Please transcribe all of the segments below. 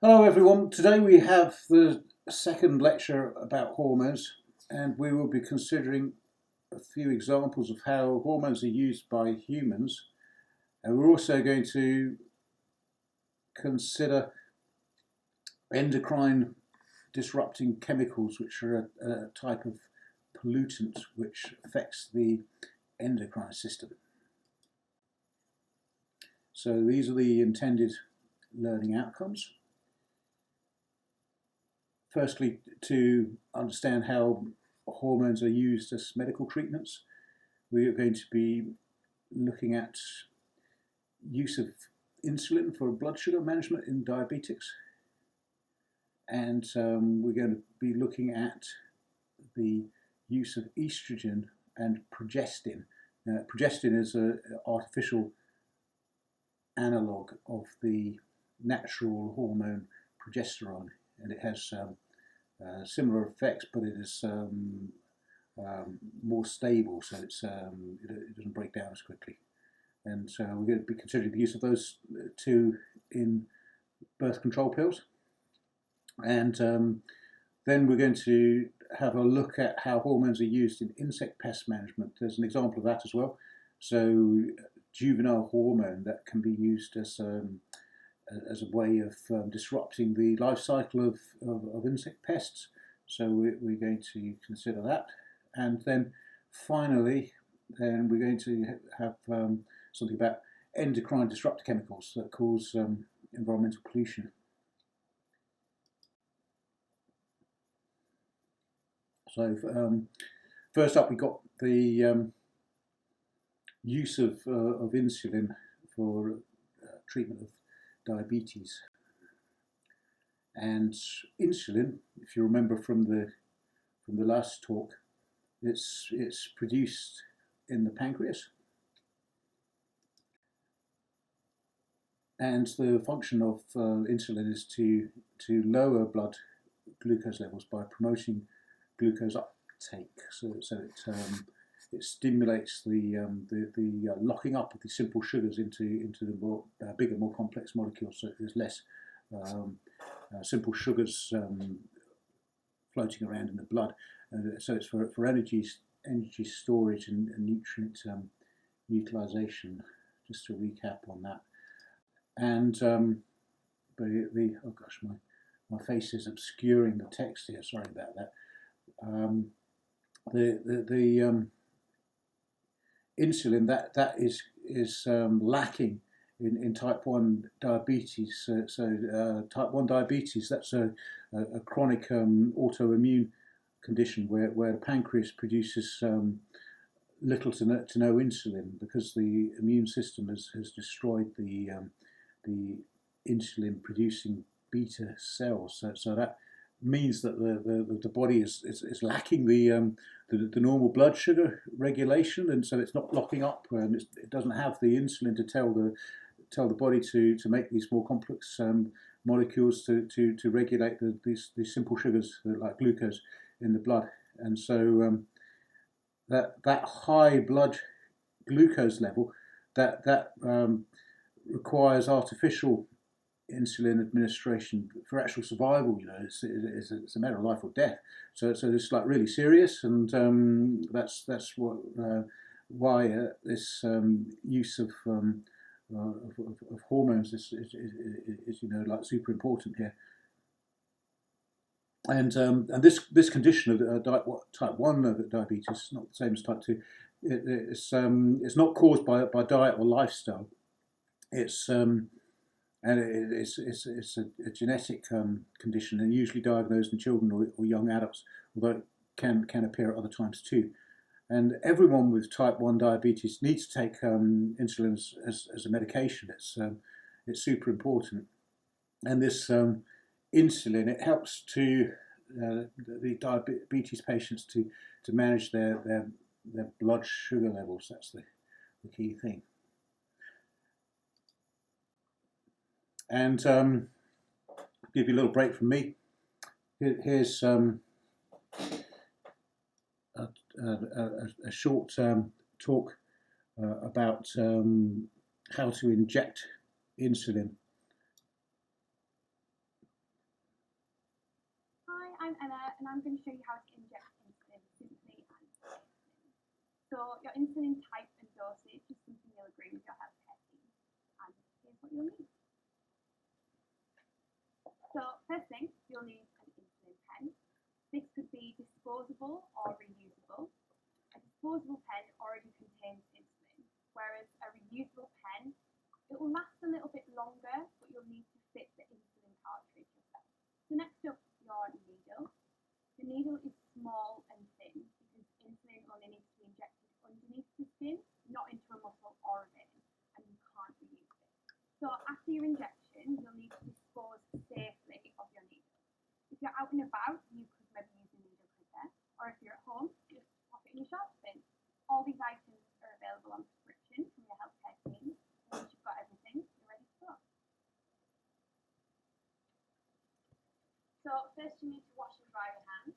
Hello everyone, today we have the second lecture about hormones and we will be considering a few examples of how hormones are used by humans, and we're also going to consider endocrine disrupting chemicals, which are a type of pollutant which affects the endocrine system. So these are the intended learning outcomes. Firstly, to understand how hormones are used as medical treatments, we are going to be looking at use of insulin for blood sugar management in diabetics, and we're going to be looking at the use of estrogen and progestin. Progestin is an artificial analogue of the natural hormone progesterone, and it has similar effects, but it is more stable, so it doesn't break down as quickly. And so we're going to be considering the use of those two in birth control pills. And then we're going to have a look at how hormones are used in insect pest management. There's an example of that as well. So juvenile hormone that can be used as a way of disrupting the life cycle of insect pests. So we're going to consider that. And then finally, we're going to have something about endocrine disruptor chemicals that cause environmental pollution. So first up, we got the use of insulin for treatment of diabetes. And insulin, if you remember from the last talk, it's produced in the pancreas, and the function of insulin is to lower blood glucose levels by promoting glucose uptake. So it stimulates the locking up of the simple sugars into the more bigger, more complex molecules. So there's less simple sugars floating around in the blood. So it's for energy storage and nutrient utilization. Just to recap on that. And oh gosh, my face is obscuring the text here. Sorry about that. The insulin that is lacking in type 1 diabetes. So type 1 diabetes, that's a chronic autoimmune condition where the pancreas produces little to no insulin, because the immune system has destroyed the insulin producing beta cells. So that means that the body is lacking the normal blood sugar regulation, and so it's not locking up. It doesn't have the insulin to tell the body to make these more complex molecules to regulate these simple sugars like glucose in the blood. And so that high blood glucose level that requires artificial insulin administration for actual survival. It's a matter of life or death. So it's like really serious, and that's what why this use of hormones is like super important here. And this condition of type 1 diabetes, not the same as type 2. It's not caused by diet or lifestyle. It's a genetic condition, and usually diagnosed in children or young adults, although it can appear at other times too. And everyone with type 1 diabetes needs to take insulin as a medication. It's super important. And this insulin, it helps to the diabetes patients to manage their blood sugar levels. That's the key thing. And give you a little break from me. Here's a short talk about how to inject insulin. and I'm going to show you how to inject insulin simply and safely. So your insulin type and dosage is something you'll agree with your healthcare team, and here's what you'll need. So first thing, you'll need an insulin pen. This could be disposable or reusable. A disposable pen already contains insulin, whereas a reusable pen, it will last a little bit longer, but you'll need to fit the insulin cartridge yourself. So next up, your needle. The needle is small and thin because insulin only needs to be injected underneath the skin, not into a muscle or a vein, and you can't reuse it. So after your injection, you'll need to dispose safely of your needle. If you're out and about, you could maybe use a needle clipper, or if you're at home, just pop it in your sharps bin. All these items are available on prescription from your healthcare team. Once you've got everything, you're ready to go. So first you need to wash and dry your hands.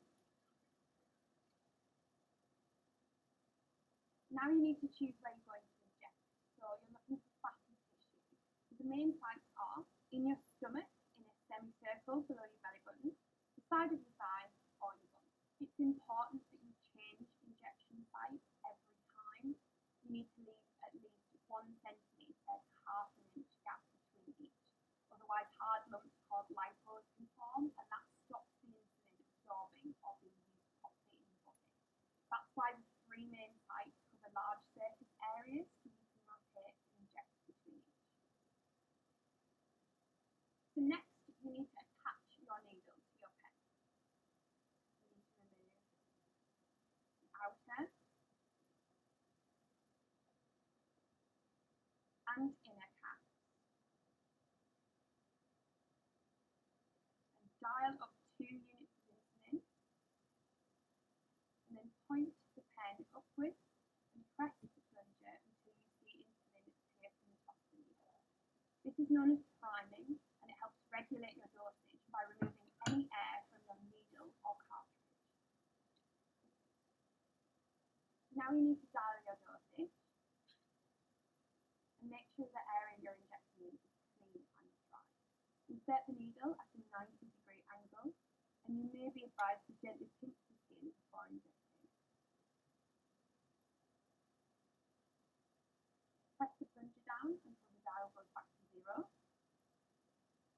Now you need to choose where you're going to inject. So you're looking for fatty tissue. The main sites are in your stomach, in a semicircle below your belly button, the side of your thigh, or your bum. It's important that you change injection sites every time. You need to leave at least 1 centimetre to ½ inch gap between each. Otherwise, hard lumps called lipos can form, and that stops the insulin absorbing or being used properly in the body. That's why the 3 main sites cover large surface areas, so you can rotate and inject between each. So next, you need to attach your needle to your pen. You need to remove the outer and inner caps, and dial up 2 units of insulin, and then point the pen upwards and press the plunger until you see insulin appear from the top of the needle. This is known as priming, and it helps regulate your dosage by removing any air from your needle or cartridge. Now you need to dial your dosage and make sure the area you're injecting in is clean and dry. Insert the needle at a 90-degree angle, and you may be advised to gently pinch the skin before injecting. Press the plunger down until the dial goes back to 0,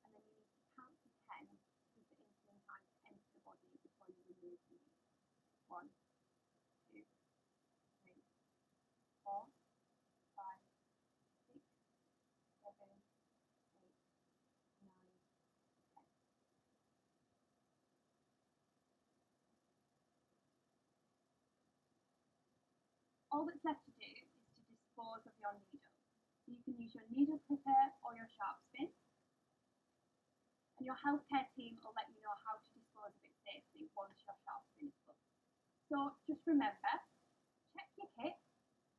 and then you need to count to 10 with the insulin time to enter the body before you remove the needle. 1, 2, 3, 4, 5, 6, 7, 8, 9, 10. All that's left to do is to dispose of your needle. So you can use your needle clipper or your sharps bin, and your healthcare team will let you know how to dispose of it safely once your sharps bin is full. So just remember, check your kit,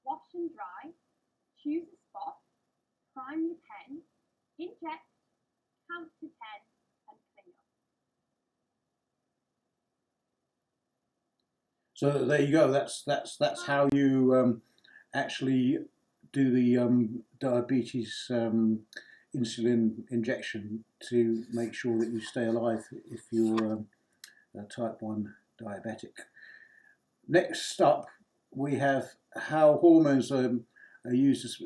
wash and dry, choose a spot, prime your pen, inject, count to 10, and clean up. So there you go. That's how you actually do the diabetes insulin injection to make sure that you stay alive if you're type 1 diabetic. Next up, we have how hormones are used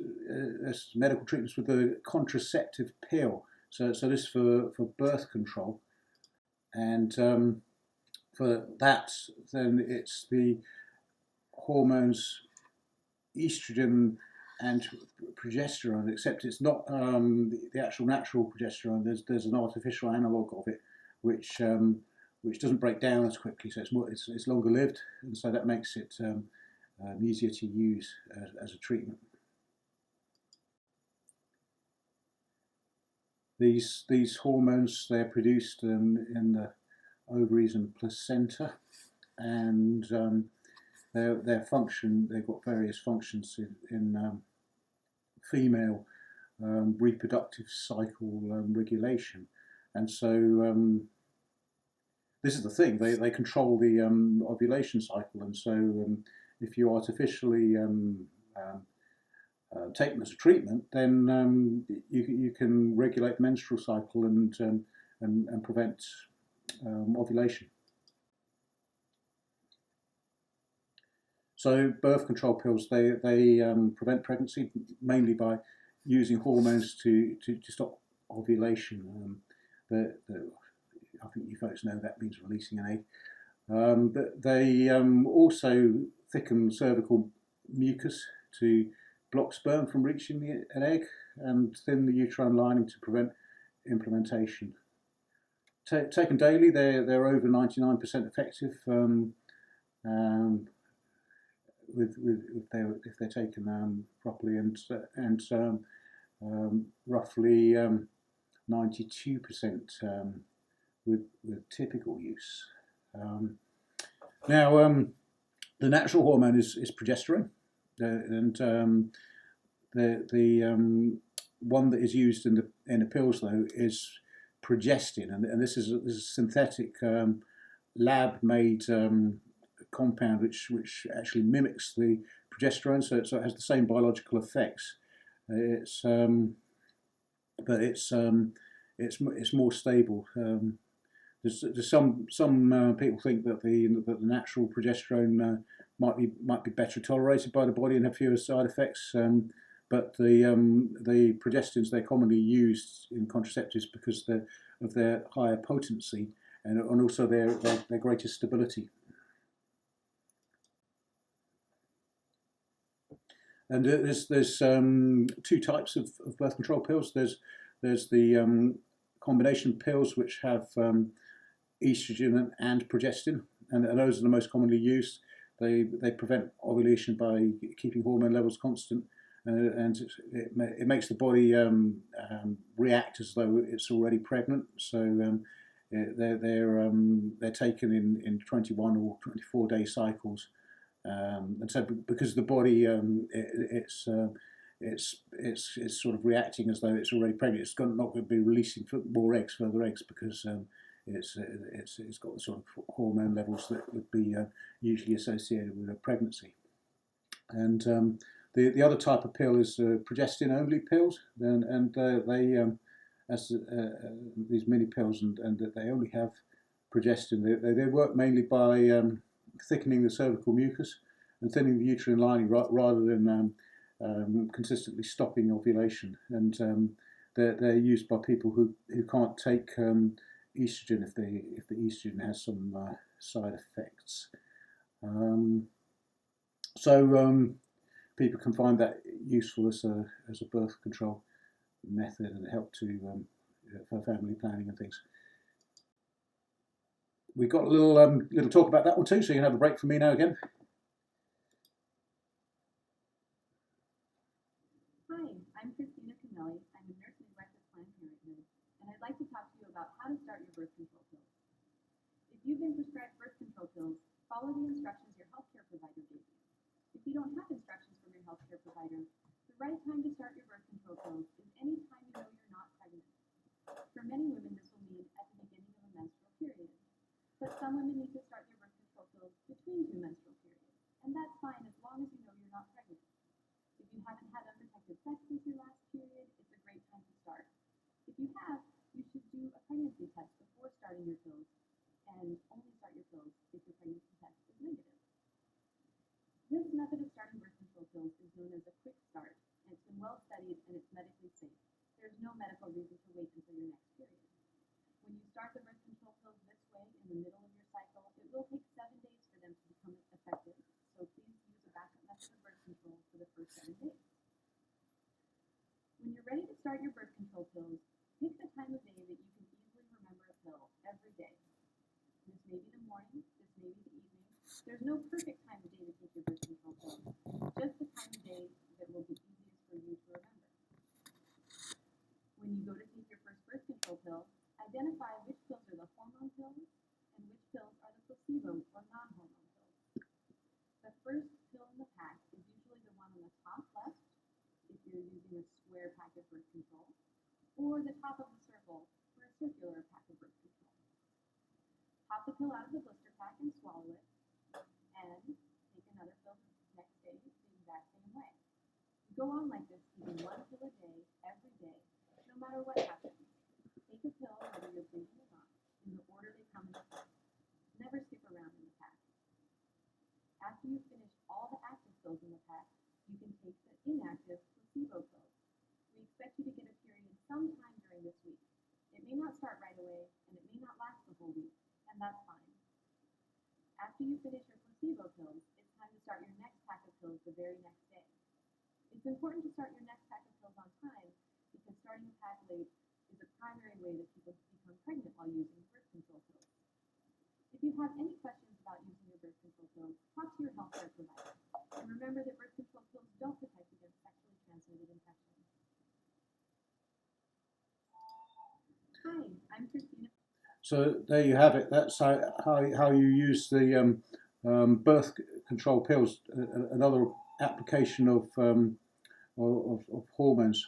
as medical treatments with the contraceptive pill. So this is for birth control, and for that, then it's the hormones estrogen and progesterone, except it's not the actual natural progesterone. There's an artificial analogue of it, which doesn't break down as quickly, so it's longer lived, and so that makes it easier to use as a treatment. These hormones, they're produced in the ovaries and placenta, and their function, they've got various functions in female reproductive cycle regulation, and so this is the thing, they control the ovulation cycle, and so if you artificially take them as a treatment, then you can regulate the menstrual cycle and prevent ovulation. So birth control pills, they prevent pregnancy mainly by using hormones to stop ovulation. I think you folks know that means releasing an egg. But they also thicken cervical mucus to block sperm from reaching an egg and thin the uterine lining to prevent implantation. Taken daily, they're over 99% effective if they're taken properly, and roughly 92% with typical use. Now, the natural hormone is progesterone, and the one that is used in the pills though is progestin, and this is a synthetic lab-made compound which actually mimics the progesterone, so it has the same biological effects. But it's more stable. There's some people think that the natural progesterone might be better tolerated by the body and have fewer side effects. But the progestins, they're commonly used in contraceptives because of their higher potency and also their greater stability. And there's two types of birth control pills. There's the combination pills which have estrogen and progestin, and those are the most commonly used. They prevent ovulation by keeping hormone levels constant, and it makes the body react as though it's already pregnant. So they're taken in 21 or 24 day cycles. And so, because the body it's sort of reacting as though it's already pregnant, it's not going to be releasing further eggs, because it's got the sort of hormone levels that would be usually associated with a pregnancy. And the other type of pill is progestin only pills, and they as these mini pills, and they only have progestin. They work mainly by thickening the cervical mucus and thinning the uterine lining rather than consistently stopping ovulation. And they're used by people who can't take estrogen if the estrogen has some side effects. So people can find that useful as a birth control method and help for family planning and things. We got a little talk about that one too, so you can have a break from me now again. Hi, I'm Keele. I'm a nurse and midwife at Planned Parenthood, and I'd like to talk to you about how to start your birth control pills. If you've been prescribed birth control pills, follow the instructions your healthcare provider gave you. If you don't have instructions from your healthcare provider, the right time to start your birth control pills is any time you know you're not pregnant. For many women, this will mean at the beginning of a menstrual period. But some women need to start your birth control pills between two menstrual periods, and that's fine as long as you know you're not pregnant. If you haven't had unprotected sex since your last period, it's a great time to start. If you have, you should do a pregnancy test before starting your pills, and only start your pills if your pregnancy test is negative. This method of starting birth control pills is known as a quick start, and it's been well studied and it's medically safe. There's no medical reason to wait until your next period. When you start the birth control pills this way in the middle of your cycle, it will take 7 days for them to become effective, so please use a backup method of birth control for the first 7 days. When you're ready to start your birth control pills, pick the time of day that you can easily remember a pill every day. This may be the morning, this may be the evening. There's no perfect time of day to take your birth control pills, just the time of day that will be easiest for you to remember. When you go to take your first birth control pill, identify which pills are the hormone pills and which pills are the placebo or non-hormone pills. The first pill in the pack is usually the one on the top left, if you're using a square pack of birth control, or the top of the circle for a circular pack of birth control. Pop the pill out of the blister pack and swallow it, and take another pill the next day the exact same way. You go on like this, taking one pill a day, every day, no matter what happens. Take a pill, whether you're blinking or not, in the order they come in the pack. Never skip around in the pack. After you finish all the this week. It may not start right away, and it may not last the whole week, and that's fine. After you finish your placebo pills, it's time to start your next pack of pills the very next day. It's important to start your next pack of pills on time because starting a pack late is a primary way that people become pregnant while using birth control pills. If you have any questions about using your birth control pills, talk to your healthcare provider. And remember that birth control pills don't protect against sexually transmitted infections. Hi, I'm Christina. So there you have it. That's how you use the birth control pills. Another application of hormones,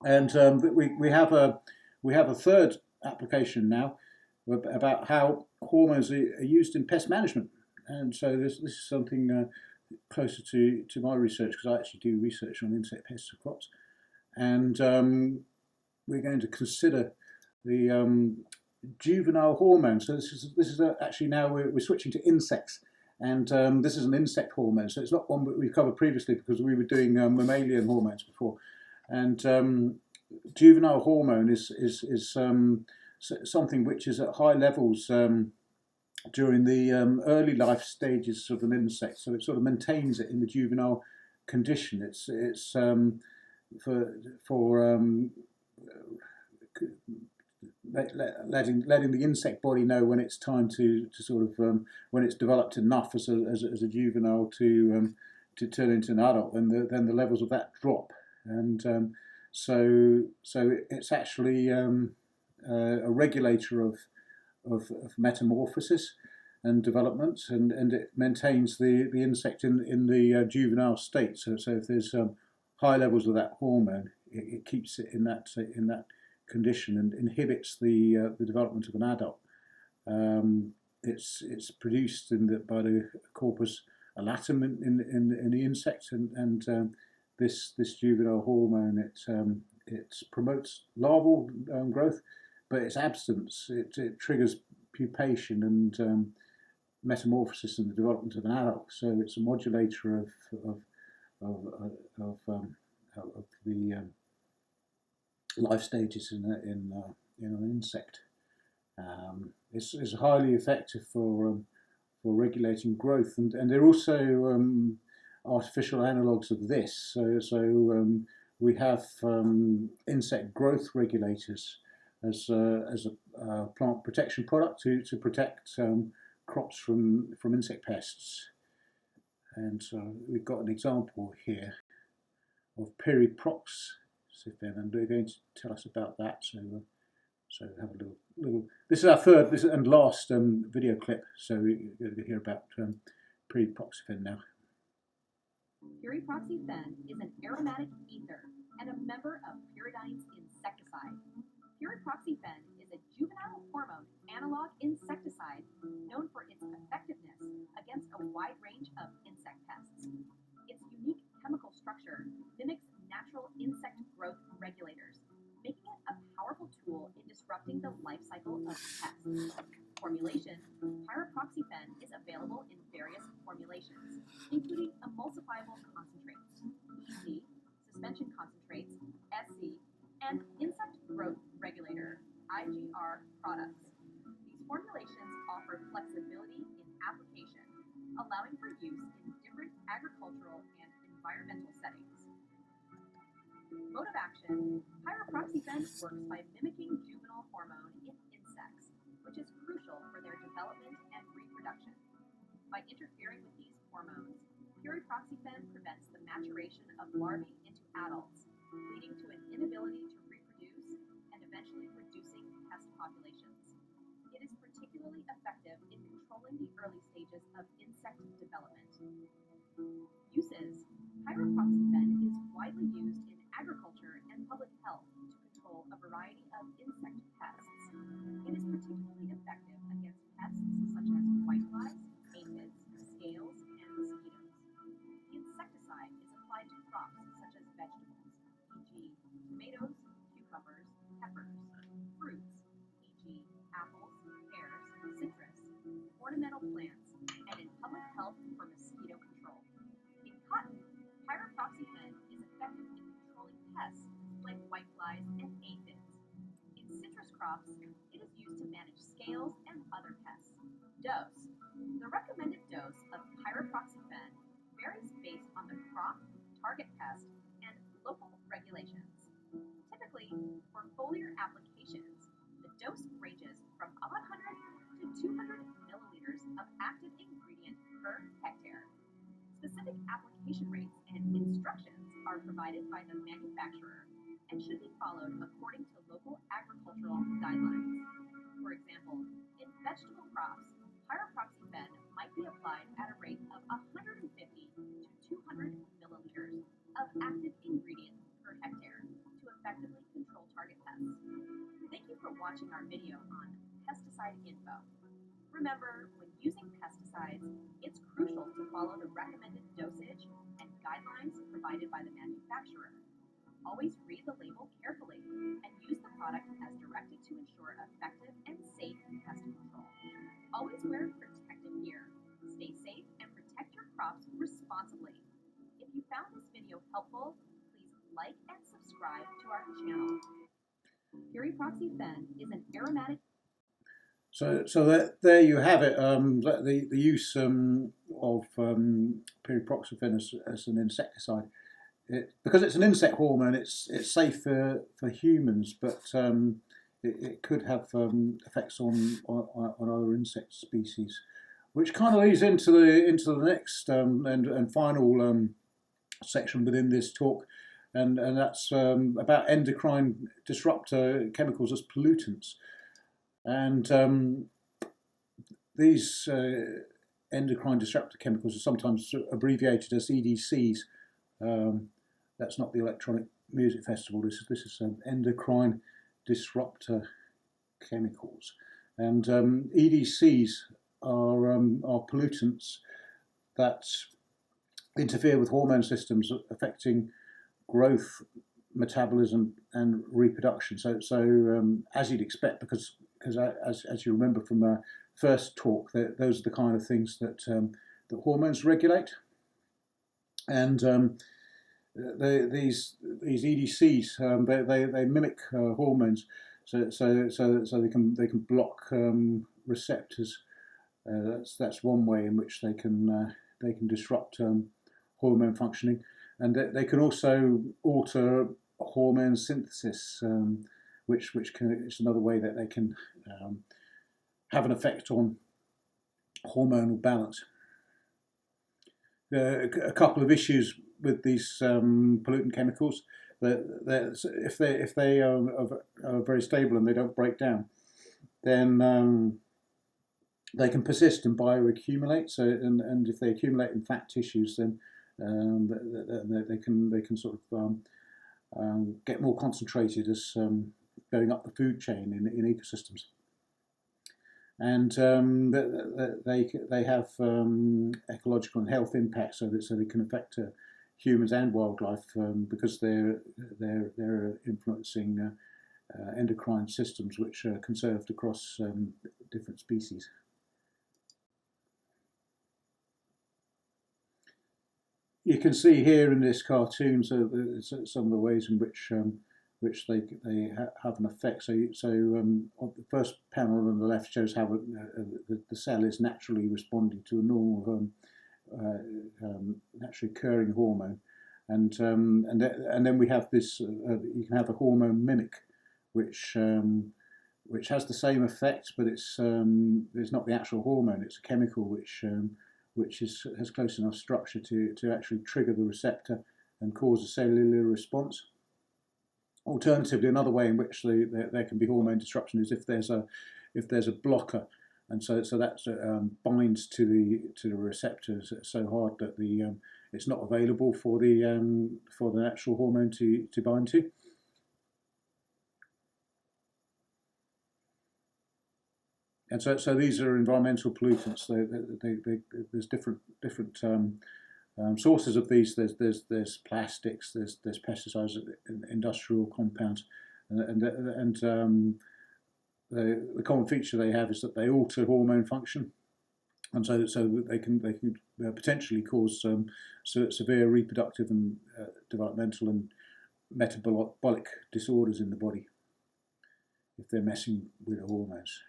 and we have a third application now about how hormones are used in pest management. And so this is something closer to my research, because I actually do research on insect pests and crops, and we're going to consider the juvenile hormone. So this is actually now we're switching to insects, and this is an insect hormone. So it's not one that we've covered previously because we were doing mammalian hormones before. And juvenile hormone is something which is at high levels during the early life stages of an insect. So it sort of maintains it in the juvenile condition. It's for letting the insect body know when it's time to sort of when it's developed enough as a juvenile to turn into an adult, and then the levels of that drop, and so it's actually a regulator of metamorphosis and development, and it maintains the insect in the juvenile state. So if there's high levels of that hormone, it keeps it in that condition and inhibits the development of an adult. It's produced by the corpus allatum in the insect, and this juvenile hormone it promotes larval growth, but its absence it triggers pupation and metamorphosis and the development of an adult. So it's a modulator of the life stages in an insect. It's highly effective for regulating growth, and there are also artificial analogues of this. So we have insect growth regulators as a plant protection product to protect crops from insect pests. And so we've got an example here of Piriprox, and they're going to tell us about that. So have a little. This is our third and last video clip. So we're going to hear about Piriproxifen now. Piriproxifen is an aromatic ether and a member of Pyridine's insecticide. Piriproxifen is a juvenile hormone analog insecticide known for its effectiveness against a wide range of insect pests. Its unique chemical structure mimics natural insect growth regulators, making it a powerful tool in disrupting the life cycle of pests. Formulation: Piriproxifen is available in various formulations, including emulsifiable concentrates, EC, suspension concentrates, SC, and insect growth regulator, IGR products. These formulations offer flexibility in application, allowing for use in different agricultural and environmental settings. Mode of action: Piriproxifen works by mimicking juvenile hormone in insects, which is crucial for their development and reproduction. By interfering with these hormones, Piriproxifen prevents the maturation of larvae into adults, leading to an inability to reproduce and eventually reducing pest populations. It is particularly effective in controlling the early stages of insect development. Uses: Piriproxifen is widely used in agriculture and public health to control a variety of insect pests. It is particularly effective against pests such as whiteflies, aphids, scales, and mosquitoes. The insecticide is applied to crops such as vegetables, e.g. tomatoes, cucumbers, peppers, fruits, e.g. apples, pears, citrus, ornamental plants, and in public health for mosquito control. In cotton, Piriproxifen is effective in controlling pests like whiteflies and aphids. crops, it is used to manage scales and other pests. Dose. The recommended dose of pyriproxyfen varies based on the crop, target pest, and local regulations. Typically, for foliar applications, the dose ranges from 100 to 200 milliliters of active ingredient per hectare. Specific application rates and instructions are provided by the manufacturer and should be followed according to local agricultural guidelines. For example, in vegetable crops, pyriproxyfen might be applied at a rate of 150 to 200 milliliters of active ingredient per hectare to effectively control target pests. Thank you for watching our video on pesticide info. Remember, when using pesticides, it's crucial to follow the recommended dosage and guidelines provided by the manufacturer. Always read the label carefully and use the product as directed to ensure effective and safe pest control. Always wear protective gear. Stay safe and protect your crops responsibly. If you found this video helpful, please like and subscribe to our channel. Pyriproxyfen is an aromatic. So there you have it. The use of pyriproxyfen as an insecticide. Because it's an insect hormone, it's safe for humans, but it could have effects on other insect species, which kind of leads into the next and final section within this talk, and that's about endocrine disruptor chemicals as pollutants. And these endocrine disruptor chemicals are sometimes abbreviated as EDCs. That's not the Electronic Music Festival. This is endocrine disruptor chemicals, and EDCs are pollutants that interfere with hormone systems affecting growth, metabolism, and reproduction. So as you'd expect, because as you remember from our first talk, those are the kind of things that hormones regulate, and these EDCs they mimic hormones, so they can block receptors. That's one way in which they can disrupt hormone functioning, and they can also alter hormone synthesis, which is another way that they can have an effect on hormonal balance. A couple of issues with these pollutant chemicals: that if they are very stable and they don't break down, then they can persist and bioaccumulate. So and if they accumulate in fat tissues, then they can sort of get more concentrated as going up the food chain in ecosystems. And they have ecological and health impacts, so they can affect humans and wildlife because they're influencing endocrine systems which are conserved across different species. You can see here in this cartoon some of the ways in which they have an effect. So the first panel on the left shows how the cell is naturally responding to a normal, naturally occurring hormone, and then we have this. You can have a hormone mimic, which has the same effect, but it's not the actual hormone. It's a chemical which has close enough structure to actually trigger the receptor and cause a cellular response. Alternatively, another way in which there can be hormone disruption is if there's a blocker, and so that binds to the receptors so hard that it's not available for the actual hormone to bind to. And so these are environmental pollutants. There's different sources of these. There's plastics. There's pesticides, industrial compounds, and the common feature they have is that they alter hormone function, and so they can potentially cause severe reproductive and developmental and metabolic disorders in the body. if they're messing with the hormones.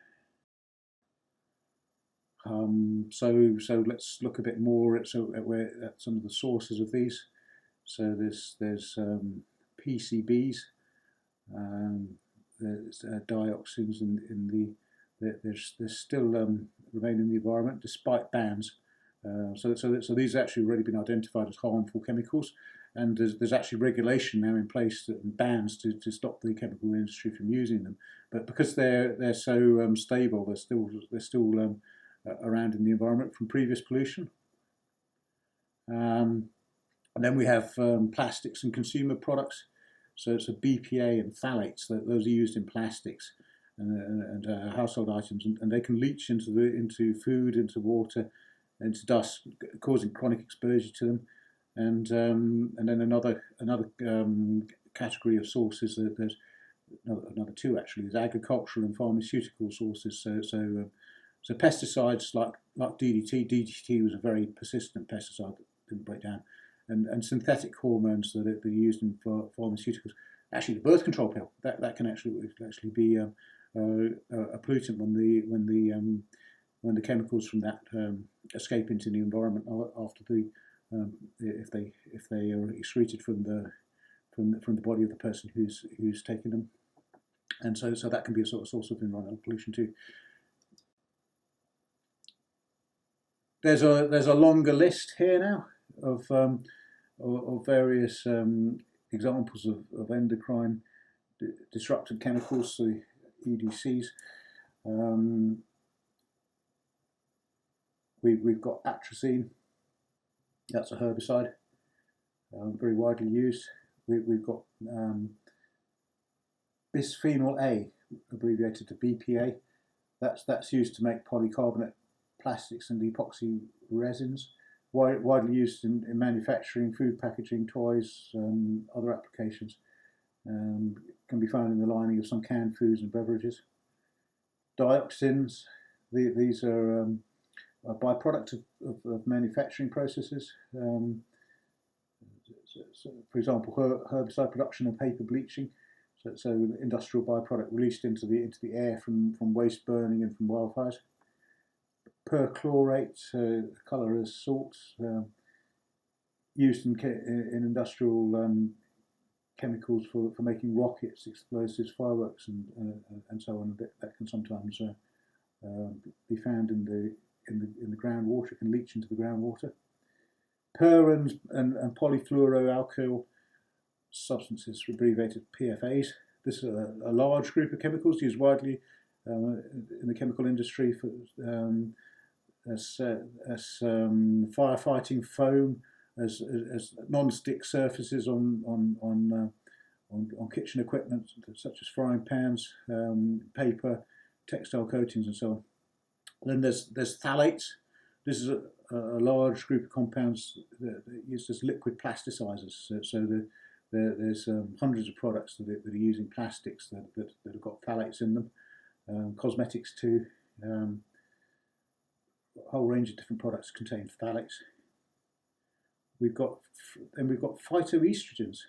So let's look a bit more at some of the sources of these. So there's PCBs, there's dioxins in there's still remain in the environment despite bans. So these have actually already been identified as harmful chemicals, and there's actually regulation now in place and bans to stop the chemical industry from using them. But because they're so stable, they're still around in the environment from previous pollution. And then we have plastics and consumer products. So it's a BPA and phthalates. Those are used in plastics and household items, and they can leach into food, into water, into dust, causing chronic exposure to them. And then another category of sources. There's another two actually. There's agricultural and pharmaceutical sources. So pesticides like DDT. DDT was a very persistent pesticide that didn't break down, and synthetic hormones that are used in pharmaceuticals. Actually, the birth control pill that can actually be a pollutant when the chemicals from that escape into the environment after if they are excreted from the body of the person who's taken them, and so that can be a sort of source of environmental pollution too. There's a longer list here now of various examples of endocrine disrupted chemicals, the EDCs. We've got atrazine. That's a herbicide, very widely used. We've got bisphenol A, abbreviated to BPA. That's used to make polycarbonate plastics and epoxy resins, widely used in manufacturing, food packaging, toys, other applications. Can be found in the lining of some canned foods and beverages. Dioxins, these are a byproduct of manufacturing processes. So for example, herbicide production and paper bleaching. So industrial byproduct released into the air from waste burning and from wildfires. Perchlorate, colour as salts, used in industrial chemicals for making rockets, explosives, fireworks, and so on. That can sometimes be found in the groundwater. It can leach into the groundwater. Per and polyfluoroalkyl substances, abbreviated PFAs. This is a large group of chemicals used widely in the chemical industry for as firefighting foam, as non-stick surfaces on kitchen equipment such as frying pans, paper, textile coatings, and so on. Then there's phthalates. This is a large group of compounds that are used as liquid plasticizers. There's hundreds of products that are using plastics that have got phthalates in them. Cosmetics too. A whole range of different products contain phthalates. We've got phytoestrogens.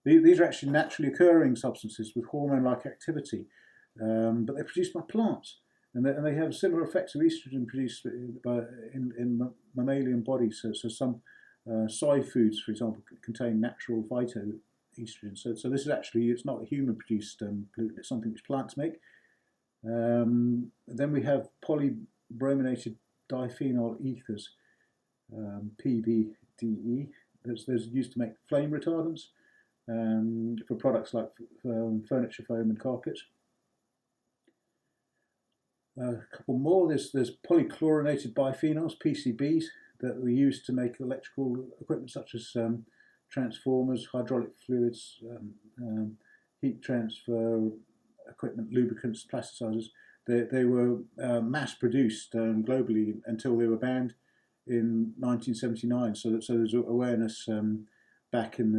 These are actually naturally occurring substances with hormone-like activity, but they're produced by plants, and they have similar effects of estrogen produced in mammalian bodies. So some soy foods, for example, contain natural phytoestrogen. So this is actually, it's not a human-produced pollutant; it's something which plants make. Then we have polybrominated diphenyl ethers, PBDE. There's used to make flame retardants for products like furniture foam and carpets. A couple more. There's polychlorinated biphenyls, PCBs, that were used to make electrical equipment such as transformers, hydraulic fluids, heat transfer equipment, lubricants, plasticizers. They were mass-produced globally until they were banned in 1979. So there's awareness back in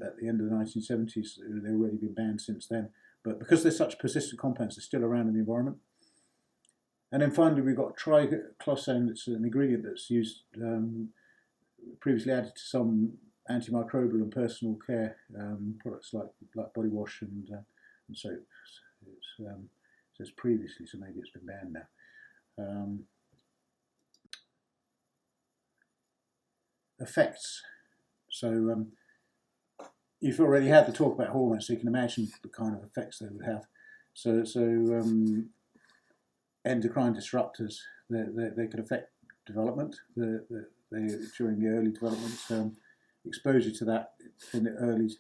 at the end of the 1970s. They've already been banned since then. But because they're such persistent compounds, they're still around in the environment. And then finally, we've got triclosan. It's an ingredient that's used, previously added to some antimicrobial and personal care products like body wash and soap. It says previously, so maybe it's been banned now. Effects. So you've already had the talk about hormones, so you can imagine the kind of effects they would have. So endocrine disruptors, they could affect development. During the early development, exposure to that in the early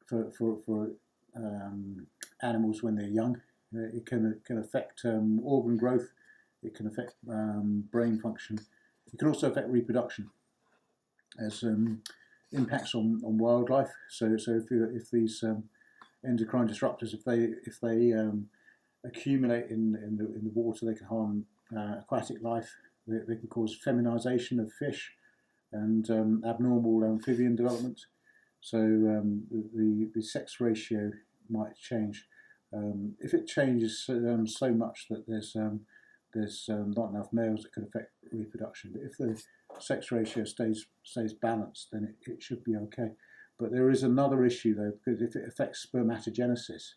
for animals when they're young, it can affect organ growth. It can affect brain function. It can also affect reproduction, as impacts on wildlife. So if these endocrine disruptors, if they accumulate in the water, they can harm aquatic life. They can cause feminization of fish and abnormal amphibian development. So the sex ratio might change. If it changes so much that there's not enough males, it could affect reproduction. But if the sex ratio stays balanced, then it should be okay. But there is another issue though, because if it affects spermatogenesis,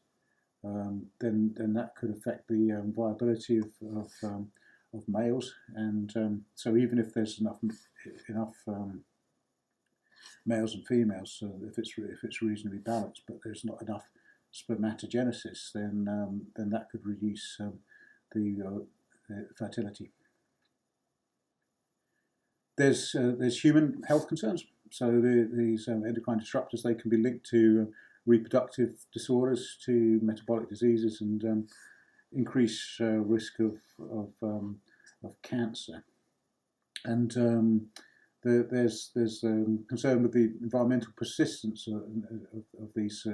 then that could affect the viability of males, and so even if there's enough males and females, so if it's reasonably balanced, but there's not enough spermatogenesis, then that could reduce the fertility. There's human health concerns. So these endocrine disruptors, they can be linked to reproductive disorders, to metabolic diseases, and increase risk of cancer. And there's concern with the environmental persistence of these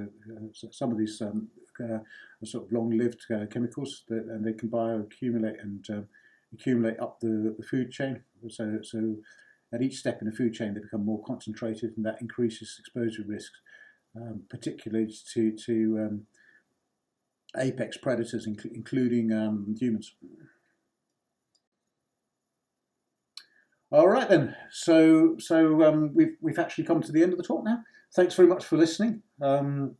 some of these sort of long-lived chemicals, and they can bioaccumulate and accumulate up the food chain. So at each step in the food chain, they become more concentrated, and that increases exposure risks, particularly to apex predators, including humans. All right then. So we've actually come to the end of the talk now. Thanks very much for listening. I'll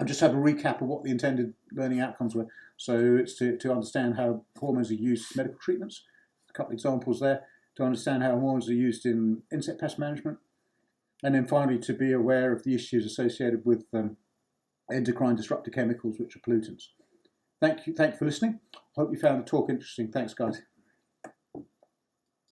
just have a recap of what the intended learning outcomes were. So it's to understand how hormones are used in medical treatments. A couple of examples there. To understand how hormones are used in insect pest management. And then finally, to be aware of the issues associated with endocrine disruptor chemicals, which are pollutants. Thank you for listening. Hope you found the talk interesting. Thanks, guys.